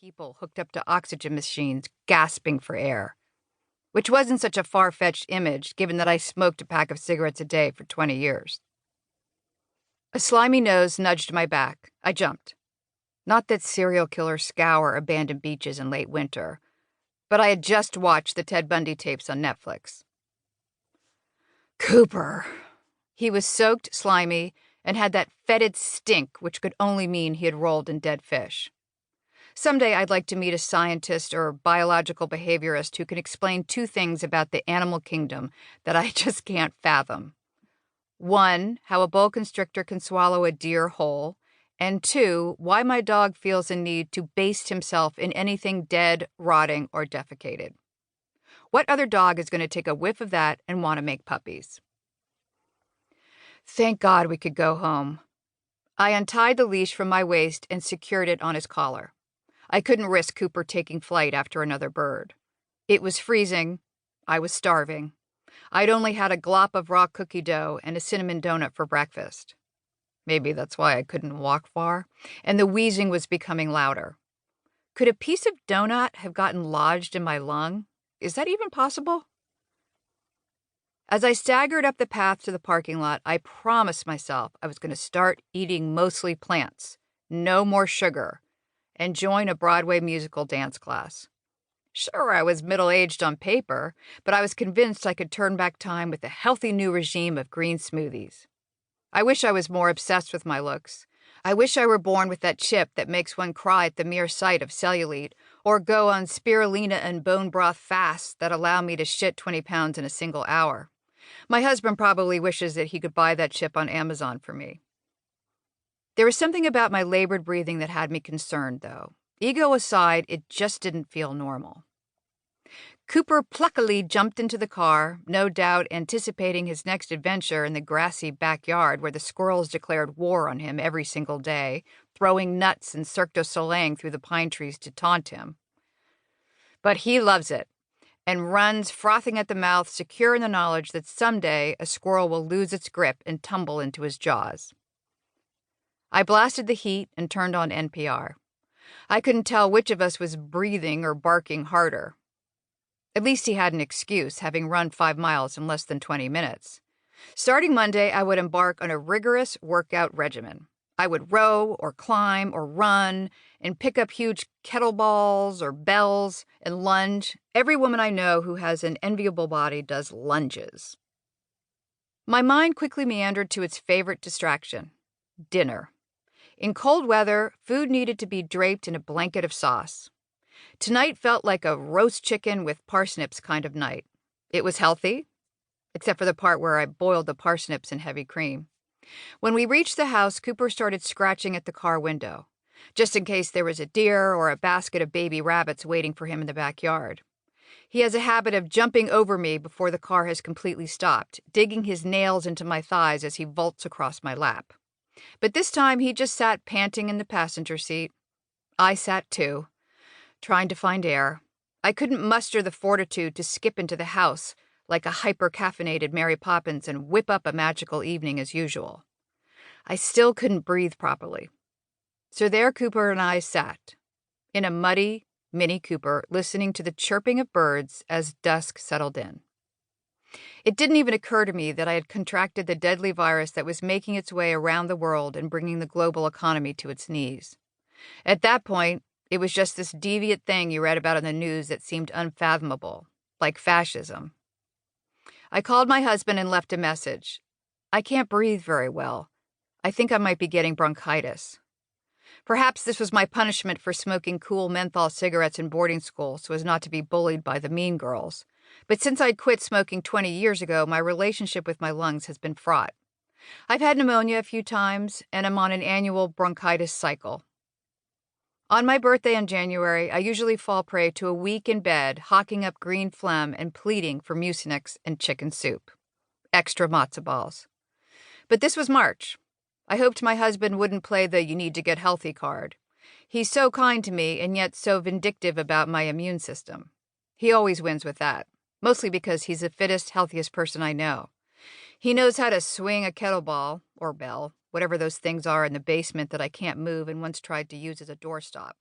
people hooked up to oxygen machines gasping for air, which wasn't such a far-fetched image given that I smoked a pack of cigarettes a day for 20 years. A slimy nose nudged my back. I jumped. Not that serial killers scour abandoned beaches in late winter, but I had just watched the Ted Bundy tapes on Netflix. Cooper. He was soaked, slimy, and had that fetid stink which could only mean he had rolled in dead fish. Someday I'd like to meet a scientist or biological behaviorist who can explain two things about the animal kingdom that I just can't fathom. One, how a boa constrictor can swallow a deer whole, and two, why my dog feels a need to baste himself in anything dead, rotting, or defecated. What other dog is going to take a whiff of that and want to make puppies? Thank God we could go home. I untied the leash from my waist and secured it on his collar. I couldn't risk Cooper taking flight after another bird. It was freezing. I was starving. I'd only had a glop of raw cookie dough and a cinnamon donut for breakfast. Maybe that's why I couldn't walk far, and the wheezing was becoming louder. Could a piece of donut have gotten lodged in my lung? Is that even possible? As I staggered up the path to the parking lot, I promised myself I was going to start eating mostly plants, no more sugar, and join a Broadway musical dance class. Sure, I was middle-aged on paper, but I was convinced I could turn back time with a healthy new regime of green smoothies. I wish I was more obsessed with my looks. I wish I were born with that chip that makes one cry at the mere sight of cellulite, or go on spirulina and bone broth fasts that allow me to shit 20 pounds in a single hour. My husband probably wishes that he could buy that chip on Amazon for me. There was something about my labored breathing that had me concerned, though. Ego aside, it just didn't feel normal. Cooper pluckily jumped into the car, no doubt anticipating his next adventure in the grassy backyard where the squirrels declared war on him every single day, throwing nuts and Cirque du Soleil through the pine trees to taunt him. But he loves it, and runs frothing at the mouth, secure in the knowledge that someday a squirrel will lose its grip and tumble into his jaws. I blasted the heat and turned on NPR. I couldn't tell which of us was breathing or barking harder. At least he had an excuse, having run 5 miles in less than 20 minutes. Starting Monday, I would embark on a rigorous workout regimen. I would row or climb or run and pick up huge kettlebells or bells and lunge. Every woman I know who has an enviable body does lunges. My mind quickly meandered to its favorite distraction, dinner. In cold weather, food needed to be draped in a blanket of sauce. Tonight felt like a roast chicken with parsnips kind of night. It was healthy, except for the part where I boiled the parsnips in heavy cream. When we reached the house, Cooper started scratching at the car window, just in case there was a deer or a basket of baby rabbits waiting for him in the backyard. He has a habit of jumping over me before the car has completely stopped, digging his nails into my thighs as he vaults across my lap. But this time he just sat panting in the passenger seat. I sat too, trying to find air. I couldn't muster the fortitude to skip into the house like a hyper-caffeinated Mary Poppins and whip up a magical evening as usual. I still couldn't breathe properly. So there Cooper and I sat, in a muddy Mini Cooper, listening to the chirping of birds as dusk settled in. It didn't even occur to me that I had contracted the deadly virus that was making its way around the world and bringing the global economy to its knees. At that point, it was just this deviant thing you read about in the news that seemed unfathomable, like fascism. I called my husband and left a message. I can't breathe very well. I think I might be getting bronchitis. Perhaps this was my punishment for smoking cool menthol cigarettes in boarding school so as not to be bullied by the mean girls. But since I'd quit smoking 20 years ago, my relationship with my lungs has been fraught. I've had pneumonia a few times, and I'm on an annual bronchitis cycle. On my birthday in January, I usually fall prey to a week in bed, hawking up green phlegm and pleading for Mucinex and chicken soup. Extra matzo balls. But this was March. I hoped my husband wouldn't play the "you need to get healthy" card. He's so kind to me and yet so vindictive about my immune system. He always wins with that, mostly because he's the fittest, healthiest person I know. He knows how to swing a kettlebell, or bell, whatever those things are in the basement that I can't move and once tried to use as a doorstop.